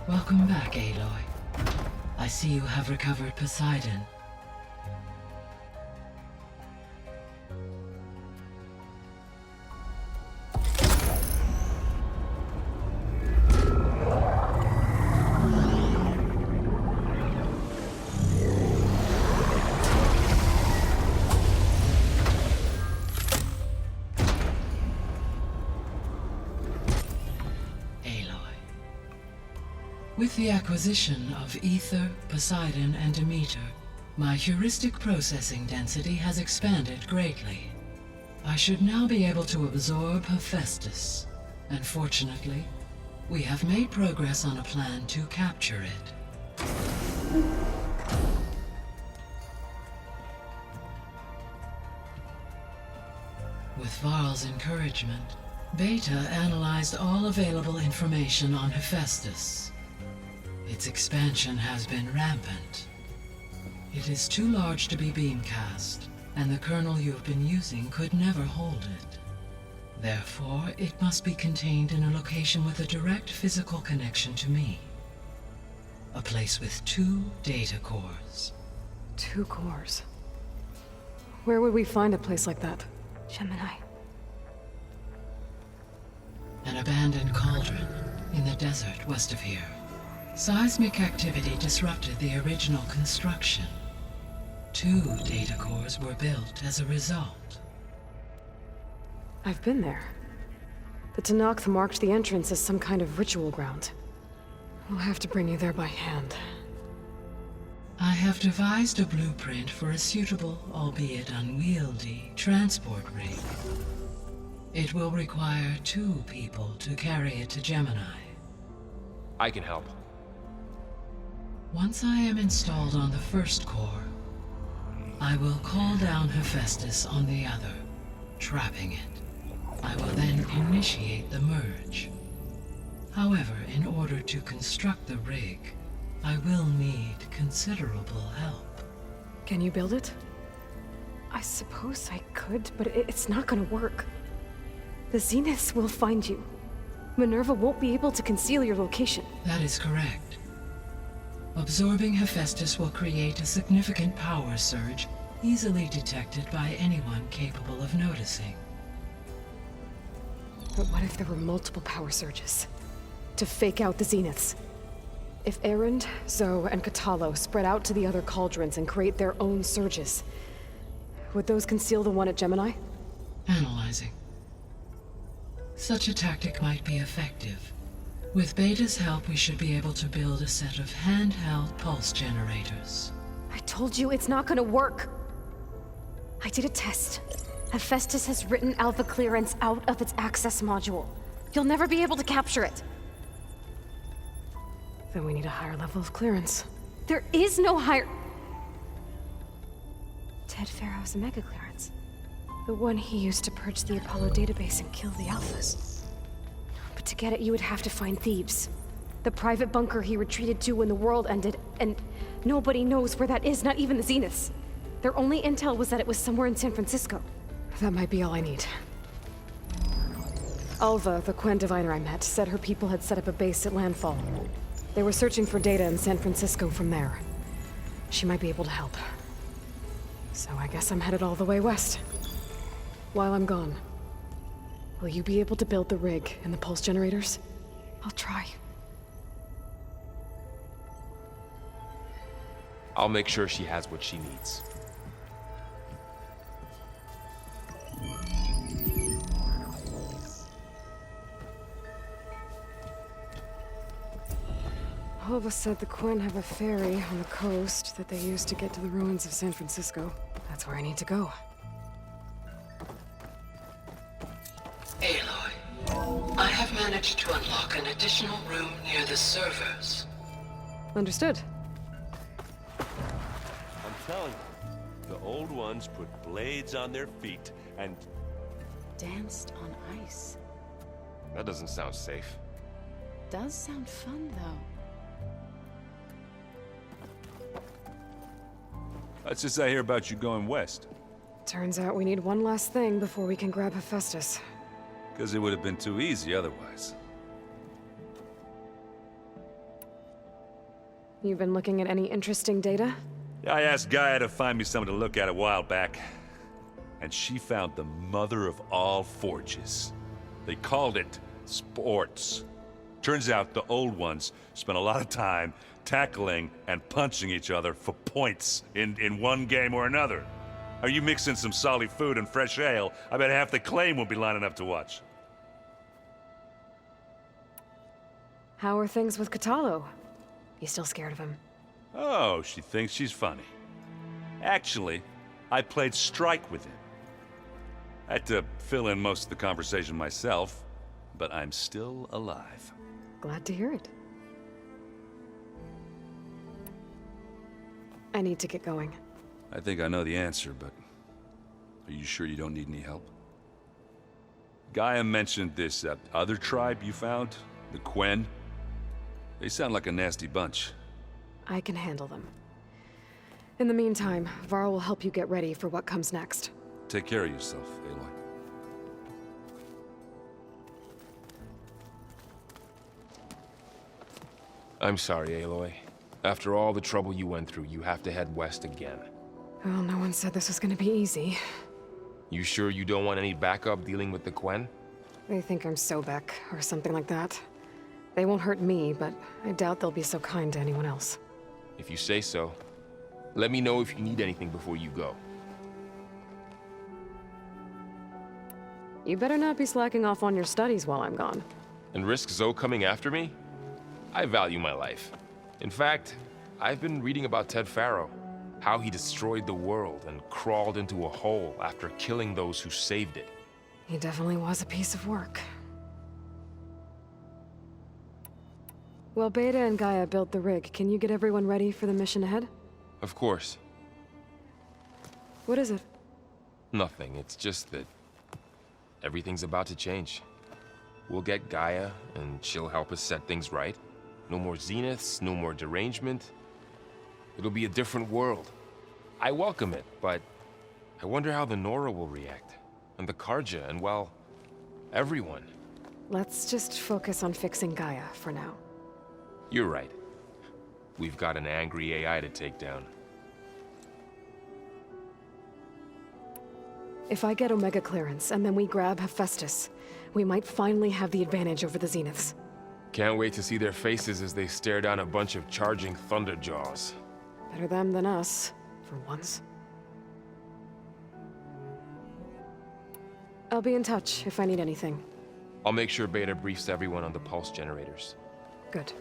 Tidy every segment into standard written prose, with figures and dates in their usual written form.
Welcome back, Aloy. I see you have recovered Poseidon. With the acquisition of Ether, Poseidon, and Demeter, my heuristic processing density has expanded greatly. I should now be able to absorb Hephaestus, and fortunately, we have made progress on a plan to capture it. With Varl's encouragement, Beta analyzed all available information on Hephaestus. Its expansion has been rampant. It is too large to be beamcast, and the kernel you've been using could never hold it. Therefore, it must be contained in a location with a direct physical connection to me. A place with 2 data cores. 2 cores? Where would we find a place like that? Gemini. An abandoned cauldron in the desert west of here. Seismic activity disrupted the original construction. 2 data cores were built as a result. I've been there. The Tenakth marked the entrance as some kind of ritual ground. We'll have to bring you there by hand. I have devised a blueprint for a suitable, albeit unwieldy, transport rig. It will require 2 people to carry it to Gemini. I can help. Once I am installed on the first core, I will call down Hephaestus on the other, trapping it. I will then initiate the merge. However, in order to construct the rig, I will need considerable help. Can you build it? I suppose I could, but it's not gonna work. The Zeniths will find you. Minerva won't be able to conceal your location. That is correct. Absorbing Hephaestus will create a significant power surge, easily detected by anyone capable of noticing. But what if there were multiple power surges? To fake out the Zeniths? If Erend, Zoe, and Katalo spread out to the other cauldrons and create their own surges, would those conceal the one at Gemini? Analyzing. Such a tactic might be effective. With Beta's help, we should be able to build a set of handheld pulse generators. I told you it's not gonna work! I did a test. Hephaestus has written Alpha clearance out of its access module. You'll never be able to capture it. Then we need a higher level of clearance. There is no higher... Ted Pharaoh's mega clearance. The one he used to purge the Apollo database and kill the Alphas. But to get it, you would have to find Thebes. The private bunker he retreated to when the world ended, and nobody knows where that is, not even the Zeniths. Their only intel was that it was somewhere in San Francisco. That might be all I need. Alva, the Quen diviner I met, said her people had set up a base at Landfall. They were searching for data in San Francisco from there. She might be able to help. So I guess I'm headed all the way west. While I'm gone, will you be able to build the rig and the pulse generators? I'll try. I'll make sure she has what she needs. Alva said the Quen have a ferry on the coast that they use to get to the ruins of San Francisco. That's where I need to go. Aloy, I have managed to unlock an additional room near the servers. Understood. I'm telling you, the old ones put blades on their feet and... Danced on ice. That doesn't sound safe. Does sound fun, though. What's this I hear about you going west? Turns out we need one last thing before we can grab Hephaestus. Because it would have been too easy otherwise. You've been looking at any interesting data? I asked Gaia to find me something to look at a while back, and she found the mother of all forges. They called it sports. Turns out the old ones spent a lot of time tackling and punching each other for points in one game or another. Are you mixing some solid food and fresh ale? I bet half the claim will be lining up to watch. How are things with Katalo? You still scared of him? Oh, she thinks she's funny. Actually, I played strike with him. I had to fill in most of the conversation myself, but I'm still alive. Glad to hear it. I need to get going. I think I know the answer, but are you sure you don't need any help? Gaia mentioned this other tribe you found, the Quen. They sound like a nasty bunch. I can handle them. In the meantime, Varl will help you get ready for what comes next. Take care of yourself, Aloy. I'm sorry, Aloy. After all the trouble you went through, you have to head west again. Well, no one said this was gonna be easy. You sure you don't want any backup dealing with the Quen? They think I'm Sobek, or something like that. They won't hurt me, but I doubt they'll be so kind to anyone else. If you say so. Let me know if you need anything before you go. You better not be slacking off on your studies while I'm gone. And risk Zoe coming after me? I value my life. In fact, I've been reading about Ted Faro. How he destroyed the world and crawled into a hole after killing those who saved it. He definitely was a piece of work. Well, Beta and Gaia built the rig. Can you get everyone ready for the mission ahead? Of course. What is it? Nothing. It's just that everything's about to change. We'll get Gaia, and she'll help us set things right. No more zeniths, no more derangement. It'll be a different world. I welcome it, but I wonder how the Nora will react. And the Karja, and well, everyone. Let's just focus on fixing Gaia for now. You're right. We've got an angry AI to take down. If I get Omega clearance, and then we grab Hephaestus, we might finally have the advantage over the Zeniths. Can't wait to see their faces as they stare down a bunch of charging Thunderjaws. Better them than us, for once. I'll be in touch if I need anything. I'll make sure Beta briefs everyone on the pulse generators. Good.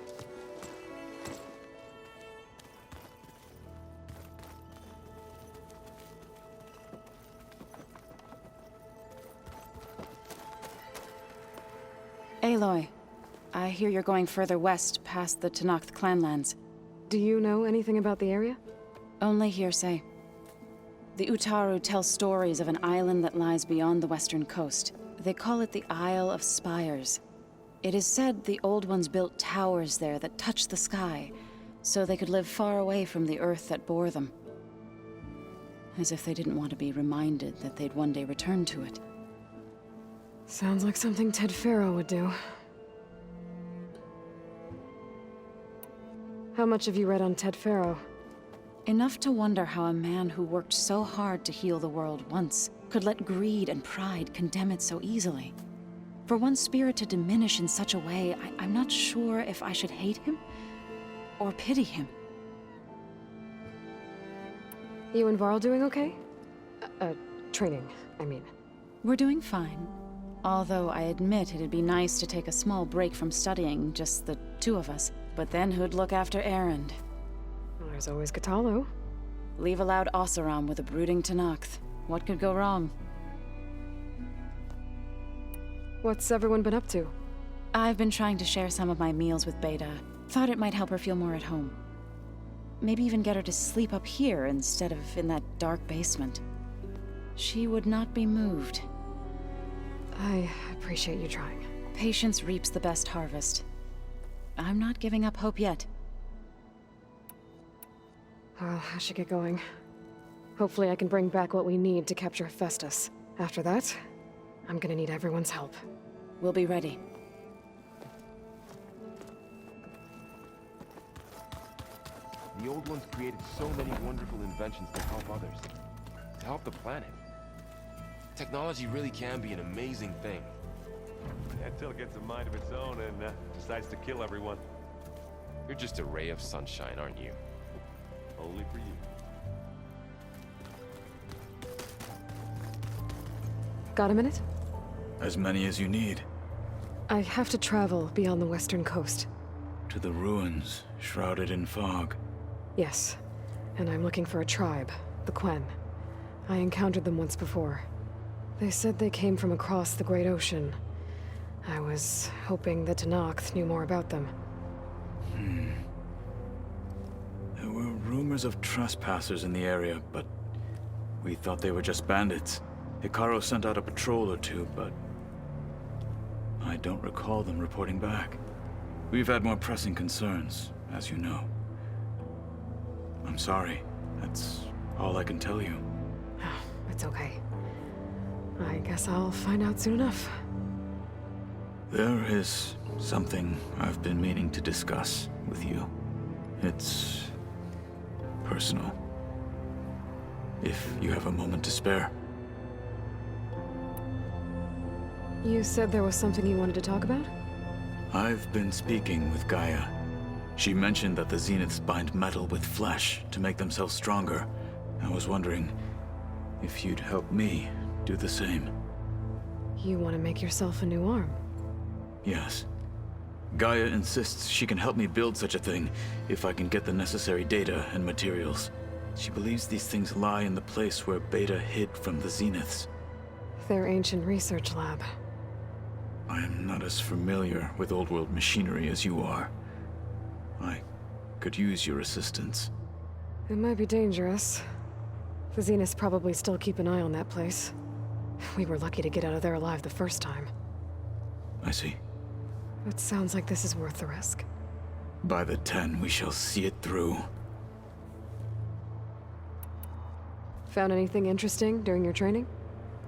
Aloy, I hear you're going further west past the Tenakth clanlands. Do you know anything about the area? Only hearsay. The Utaru tell stories of an island that lies beyond the western coast. They call it the Isle of Spires. It is said the Old Ones built towers there that touch the sky, so they could live far away from the earth that bore them. As if they didn't want to be reminded that they'd one day return to it. Sounds like something Ted Faro would do. How much have you read on Ted Faro? Enough to wonder how a man who worked so hard to heal the world once could let greed and pride condemn it so easily. For one's spirit to diminish in such a way, I'm not sure if I should hate him or pity him. You and Varl doing okay? Training, I mean. We're doing fine. Although I admit it'd be nice to take a small break from studying, just the two of us. But then who'd look after Erend? Well, there's always Katalo. Leave a loud Oseram with a brooding Tenakth. What could go wrong? What's everyone been up to? I've been trying to share some of my meals with Beta. Thought it might help her feel more at home. Maybe even get her to sleep up here instead of in that dark basement. She would not be moved. I appreciate you trying. Patience reaps the best harvest. I'm not giving up hope yet. Well, I should get going. Hopefully I can bring back what we need to capture Hephaestus. After that, I'm gonna need everyone's help. We'll be ready. The old ones created so many wonderful inventions to help others. To help the planet. Technology really can be an amazing thing. Until it gets a mind of its own and decides to kill everyone. You're just a ray of sunshine, aren't you? Only for you. Got a minute? As many as you need. I have to travel beyond the western coast. To the ruins, shrouded in fog. Yes, and I'm looking for a tribe, the Quen. I encountered them once before. They said they came from across the Great Ocean. I was hoping that Tenakth knew more about them. There were rumors of trespassers in the area, but we thought they were just bandits. Hikaru sent out a patrol or two, but I don't recall them reporting back. We've had more pressing concerns, as you know. I'm sorry. That's all I can tell you. It's okay. I guess I'll find out soon enough. There is something I've been meaning to discuss with you. It's personal. If you have a moment to spare. You said there was something you wanted to talk about? I've been speaking with Gaia. She mentioned that the Zeniths bind metal with flesh to make themselves stronger. I was wondering if you'd help me do the same. You want to make yourself a new arm? Yes. Gaia insists she can help me build such a thing if I can get the necessary data and materials. She believes these things lie in the place where Beta hid from the Zeniths. Their ancient research lab. I am not as familiar with old-world machinery as you are. I could use your assistance. It might be dangerous. The Zeniths probably still keep an eye on that place. We were lucky to get out of there alive the first time. I see. It sounds like this is worth the risk. By the 10, we shall see it through. Found anything interesting during your training?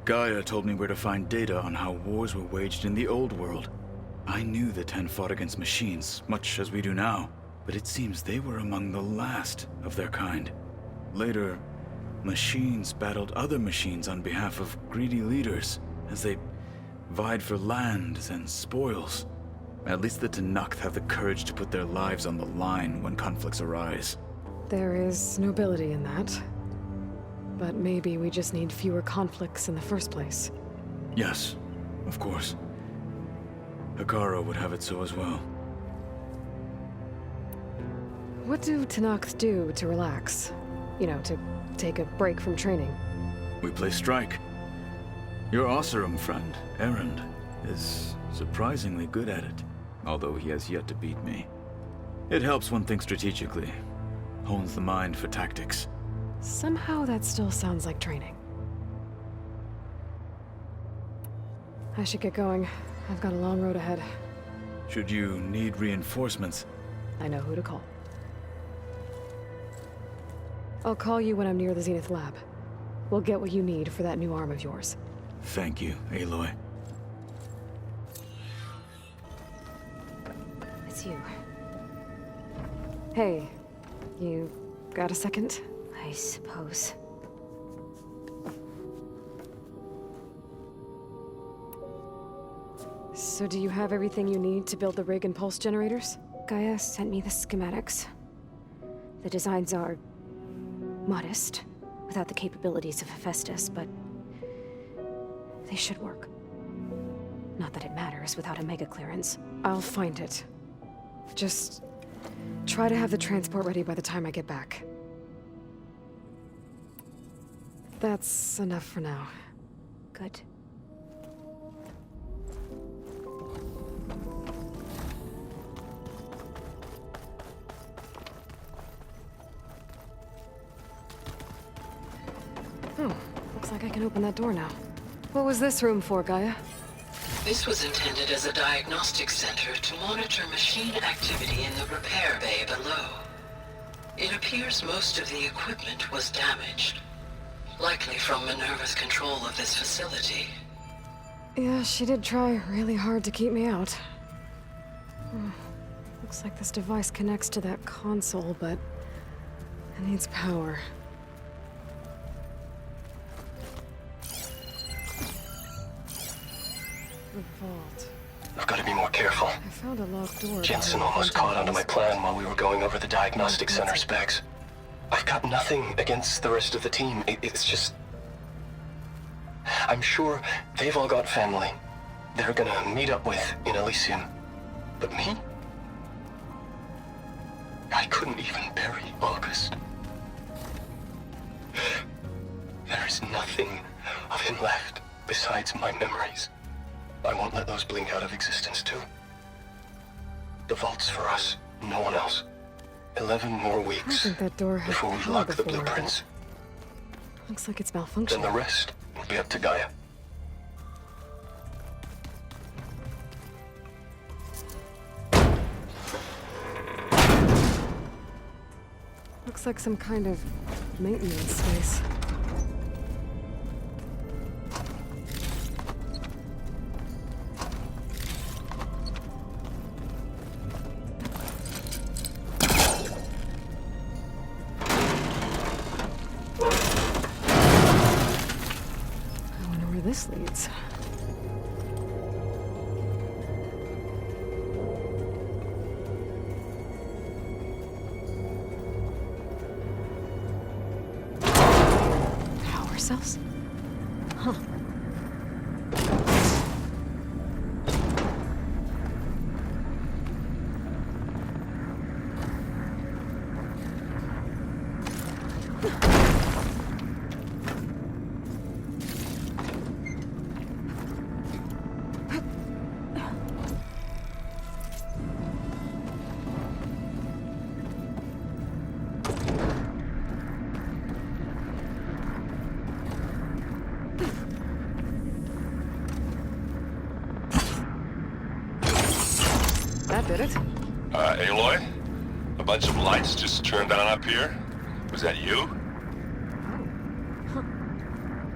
Gaia told me where to find data on how wars were waged in the old world. I knew the 10 fought against machines, much as we do now, but it seems they were among the last of their kind. Later, machines battled other machines on behalf of greedy leaders, as they vied for lands and spoils. At least the Tenakth have the courage to put their lives on the line when conflicts arise. There is nobility in that. But maybe we just need fewer conflicts in the first place. Yes, of course. Hikaru would have it so as well. What do Tenakth do to relax? You know, to take a break from training? We play strike. Your Oseram friend, Erend, is surprisingly good at it, although he has yet to beat me. It helps one think strategically, hones the mind for tactics. Somehow that still sounds like training. I should get going. I've got a long road ahead. Should you need reinforcements, I know who to call. I'll call you when I'm near the Zenith lab. We'll get what you need for that new arm of yours. thank you, Aloy. It's you. Hey, you got a second? I suppose. So do you have everything you need to build the rig and pulse generators? Gaia sent me the schematics. The designs are modest, without the capabilities of Hephaestus, but they should work. Not that it matters without a mega clearance. I'll find it. Just try to have the transport ready by the time I get back. That's enough for now. Good. Oh, looks like I can open that door now. What was this room for, Gaia? This was intended as a diagnostic center to monitor machine activity in the repair bay below. It appears most of the equipment was damaged, likely from Minerva's control of this facility. Yeah, she did try really hard to keep me out. Looks like this device connects to that console, but It needs power. The vault. I've got to be more careful. I found a locked door. Jensen almost caught onto my plan while we were going over the diagnostic center specs. I've got nothing against the rest of the team. It's just... I'm sure they've all got family they're gonna meet up with in Elysium. But me? I couldn't even bury August. There is nothing of him left besides my memories. I won't let those blink out of existence too. The vault's for us, no one else. 11 more I weeks think that door has before we power lock the before. blueprints. Looks like it's Then malfunctioning. the rest will be up to Gaia. Looks like some kind of maintenance space. I wonder where this leads. Power cells? Huh. That did it. Aloy? A bunch of lights just turned on up here? Was that you?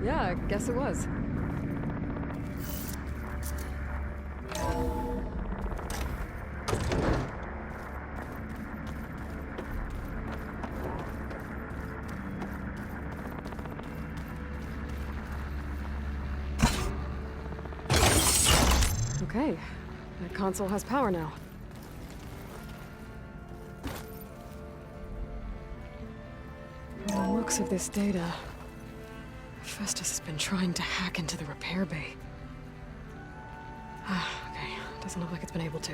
Yeah, I guess it was. Okay, that console has power now. From the looks of this data, Festus has been trying to hack into the repair bay. Okay, doesn't look like it's been able to.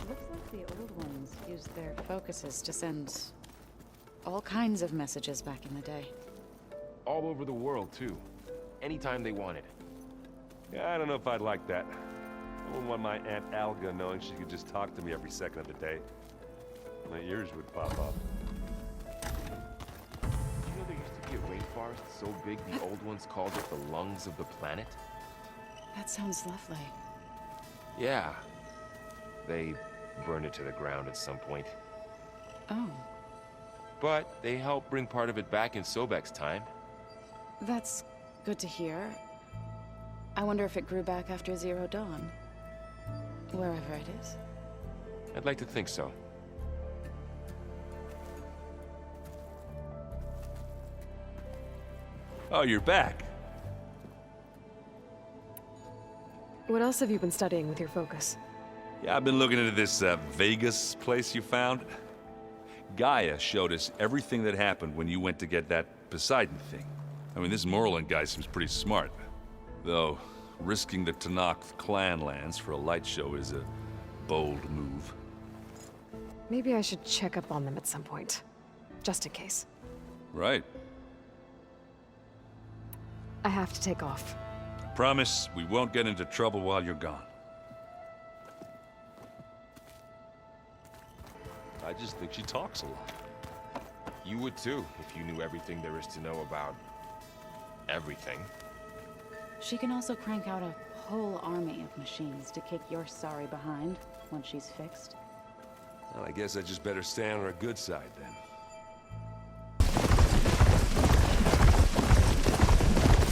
Looks like the old ones used their focuses to send all kinds of messages back in the day. All over the world, too. Anytime they wanted. Yeah, I don't know if I'd like that. I wouldn't want my Aunt Alga knowing she could just talk to me every second of the day. My ears would pop up. You know there used to be a rainforest so big the old ones called it the lungs of the planet? That sounds lovely. Yeah. They burned it to the ground at some point. Oh, But they helped bring part of it back in Sobek's time. that's good to hear. I wonder if it grew back after Zero Dawn. Wherever it is. I'd like to think so. Oh, you're back. What else have you been studying with your focus? Yeah, I've been looking into this Vegas place you found. Gaia showed us everything that happened when you went to get that Poseidon thing. I mean, this Morland guy seems pretty smart. Though, risking the Tanakh clan lands for a light show is a bold move. Maybe I should check up on them at some point. Just in case. Right. I have to take off. Promise we won't get into trouble while you're gone. I just think she talks a lot. You would too, if you knew everything there is to know about... everything. She can also crank out a whole army of machines to kick your sorry behind once she's fixed. Well, I guess I just better stay on her good side then.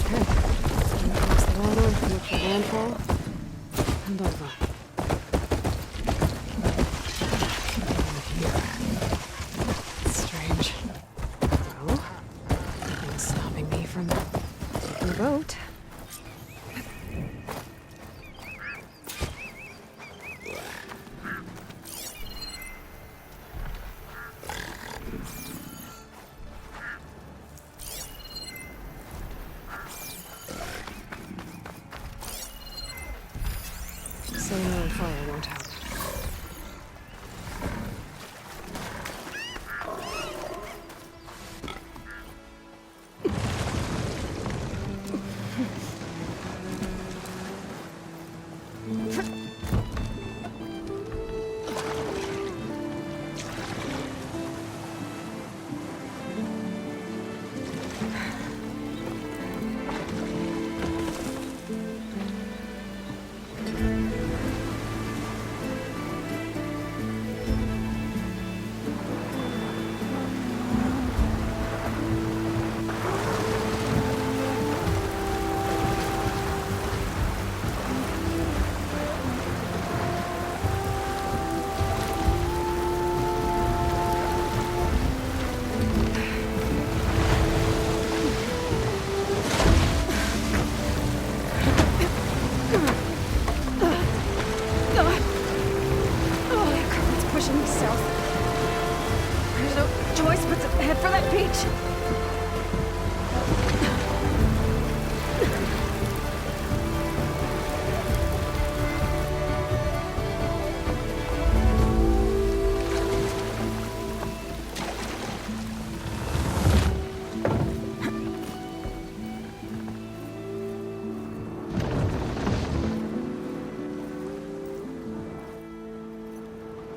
Okay. Across the water, look for landfall, and over. the boat. Setting her on fire won't help.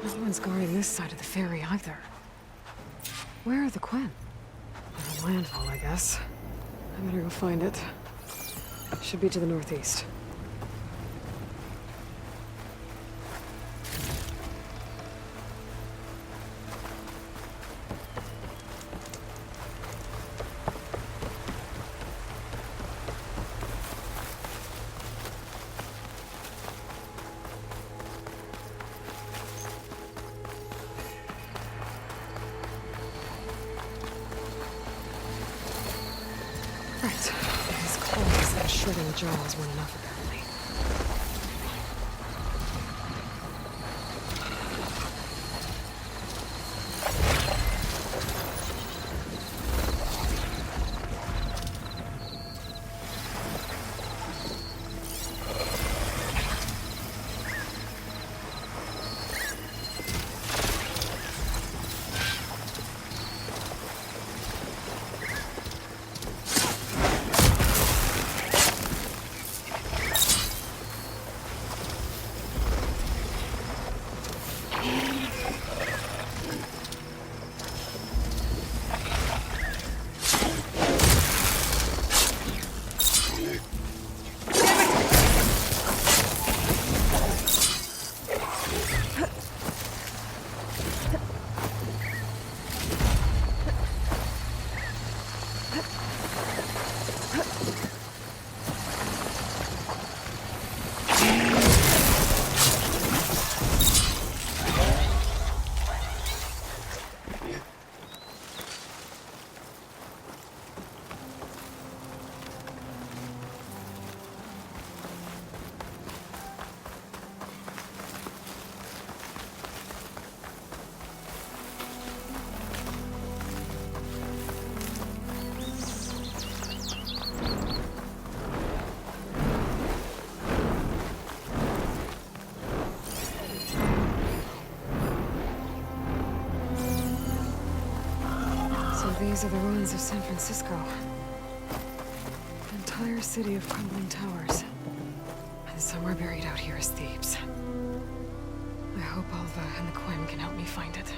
No one's guarding this side of the ferry either. Where are the Quen? They're on landfall, I guess. I better go find it. Should be to the northeast. Right. These claws that are shredding jaws weren't enough, apparently. These are the ruins of San Francisco. An entire city of crumbling towers. And somewhere buried out here is Thebes. I hope Alva and the Quen can help me find it.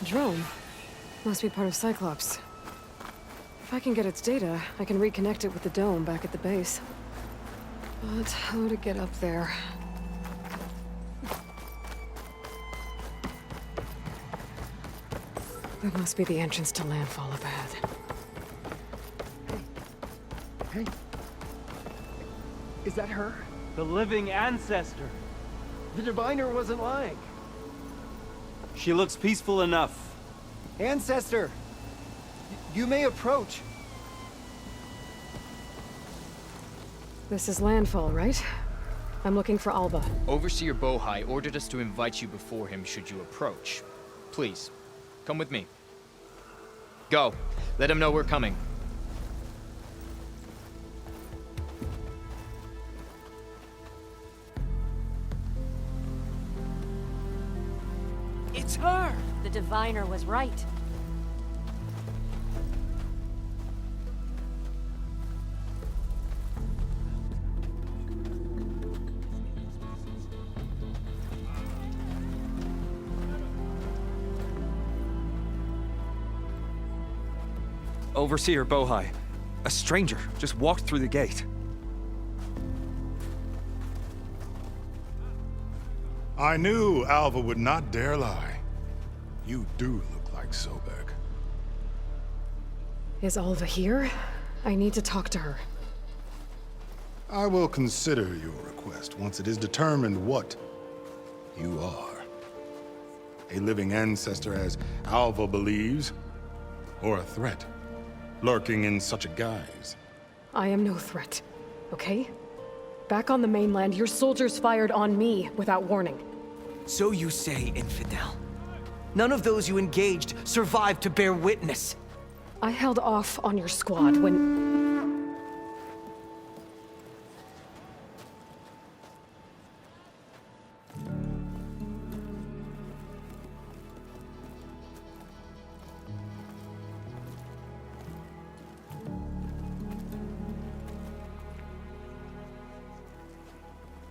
Drone. Must be part of Cyclops. If I can get its data, I can reconnect it with the dome back at the base. But how to get up there? That must be the entrance to landfall up ahead. Hey. Is that her? The living ancestor. The diviner wasn't lying. She looks peaceful enough. Ancestor! You may approach. This is landfall, right? I'm looking for Alva. Overseer Bohai ordered us to invite you before him should you approach. Please, come with me. Go. Let him know we're coming. It's her! The diviner was right. Overseer Bohai. A stranger just walked through the gate. I knew Alva would not dare lie. You do look like Sobek. Is Alva here? I need to talk to her. I will consider your request once it is determined what you are. A living ancestor, as Alva believes, or a threat, lurking in such a guise. I am no threat, okay? Back on the mainland, your soldiers fired on me without warning. So you say, infidel. None of those you engaged survived to bear witness. I held off on your squad when...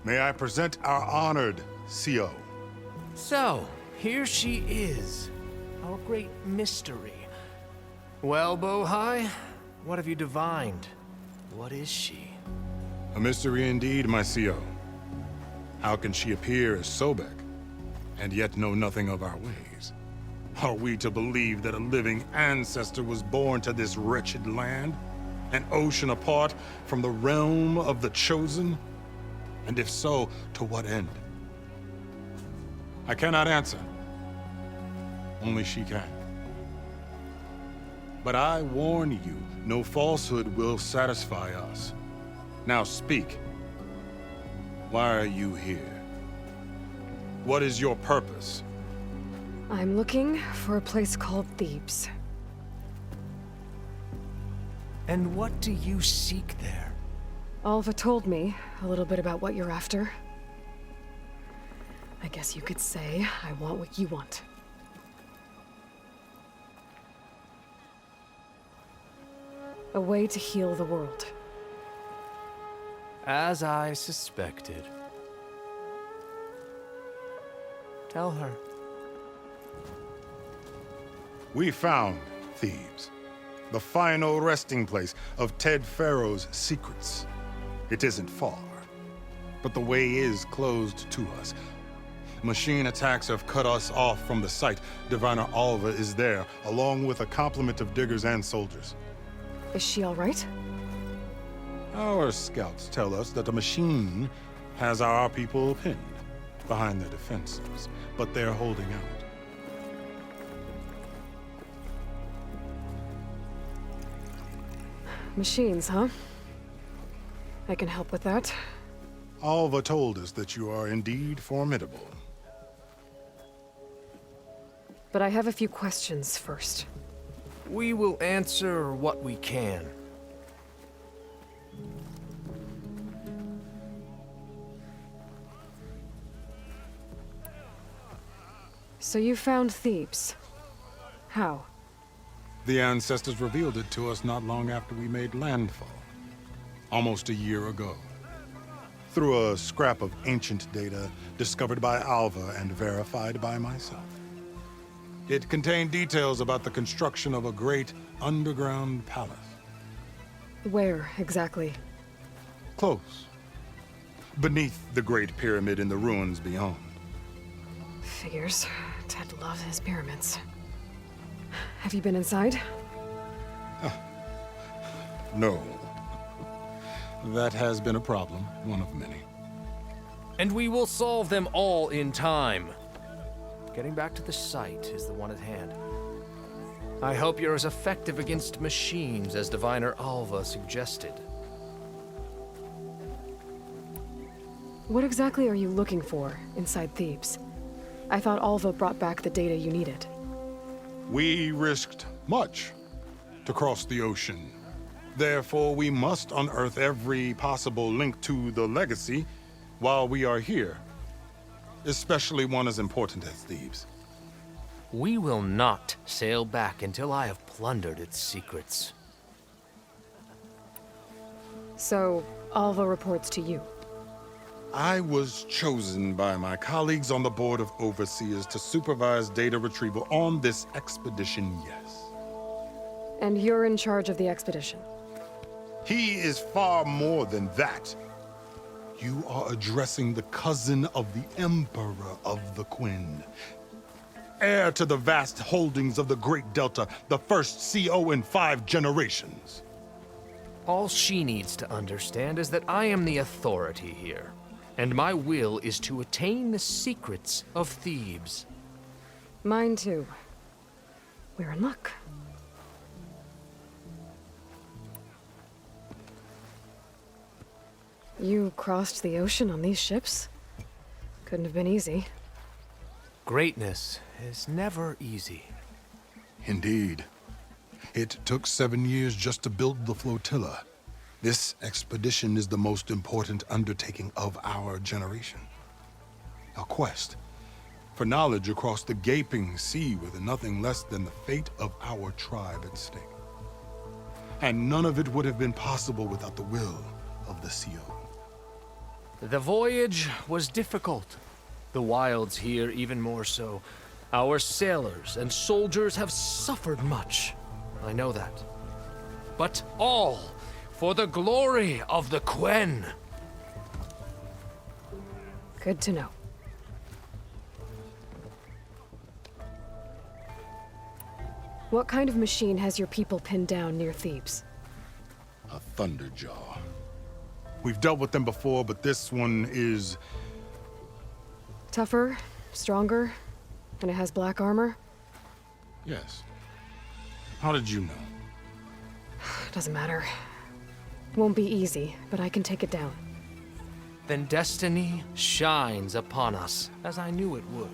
May I present our honored CO. So, here she is. Our great mystery. Well, Bohai, what have you divined? What is she? A mystery indeed, my CO. How can she appear as Sobek, and yet know nothing of our ways? Are we to believe that a living ancestor was born to this wretched land? An ocean apart from the realm of the Chosen? And if so, to what end? I cannot answer. Only she can. But I warn you, no falsehood will satisfy us. Now speak. Why are you here? What is your purpose? I'm looking for a place called Thebes. And what do you seek there? Alva told me a little bit about what you're after. I guess you could say I want what you want. A way to heal the world. As I suspected. Tell her. We found Thebes, the final resting place of Ted Pharaoh's secrets. It isn't far, but the way is closed to us. Machine attacks have cut us off from the site. Diviner Alva is there, along with a complement of diggers and soldiers. Is she all right? Our scouts tell us that the machine has our people pinned behind their defenses, but they're holding out. Machines, huh? I can help with that. Alva told us that you are indeed formidable. But I have a few questions first. We will answer what we can. So you found Thebes. How? The ancestors revealed it to us not long after we made landfall. Almost a year ago. Through a scrap of ancient data discovered by Alva and verified by myself. It contained details about the construction of a great underground palace. Where, exactly? Close. Beneath the Great Pyramid in the ruins beyond. Figures. Ted loves his pyramids. Have you been inside? No. That has been a problem, one of many. And we will solve them all in time. Getting back to the site is the one at hand. I hope you're as effective against machines as Diviner Alva suggested. What exactly are you looking for inside Thebes? I thought Alva brought back the data you needed. We risked much to cross the ocean. Therefore, we must unearth every possible link to the legacy while we are here. Especially one as important as Thebes. We will not sail back until I have plundered its secrets. So, Alva reports to you? I was chosen by my colleagues on the Board of Overseers to supervise data retrieval on this expedition, yes. And you're in charge of the expedition? He is far more than that. You are addressing the cousin of the Emperor of the Quinn. Heir to the vast holdings of the Great Delta, the first CO in 5 generations. All she needs to understand is that I am the authority here, and my will is to attain the secrets of Thebes. Mine too. We're in luck. You crossed the ocean on these ships? Couldn't have been easy. Greatness is never easy. Indeed. It took 7 years just to build the flotilla. This expedition is the most important undertaking of our generation. A quest for knowledge across the gaping sea with nothing less than the fate of our tribe at stake. And none of it would have been possible without the will of the CO. The voyage was difficult. The wilds here even more so. Our sailors and soldiers have suffered much. I know that. But all for the glory of the Quen. Good to know. What kind of machine has your people pinned down near Thebes? A Thunderjaw. We've dealt with them before, but this one is... Tougher, stronger, and it has black armor? Yes. How did you know? Doesn't matter. Won't be easy, but I can take it down. Then destiny shines upon us, as I knew it would.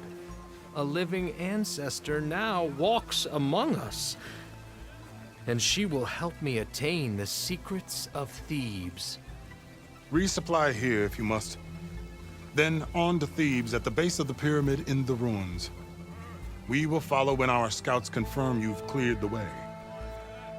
A living ancestor now walks among us, and she will help me attain the secrets of Thebes. Resupply here if you must. Then on to Thebes at the base of the pyramid in the ruins. We will follow when our scouts confirm you've cleared the way.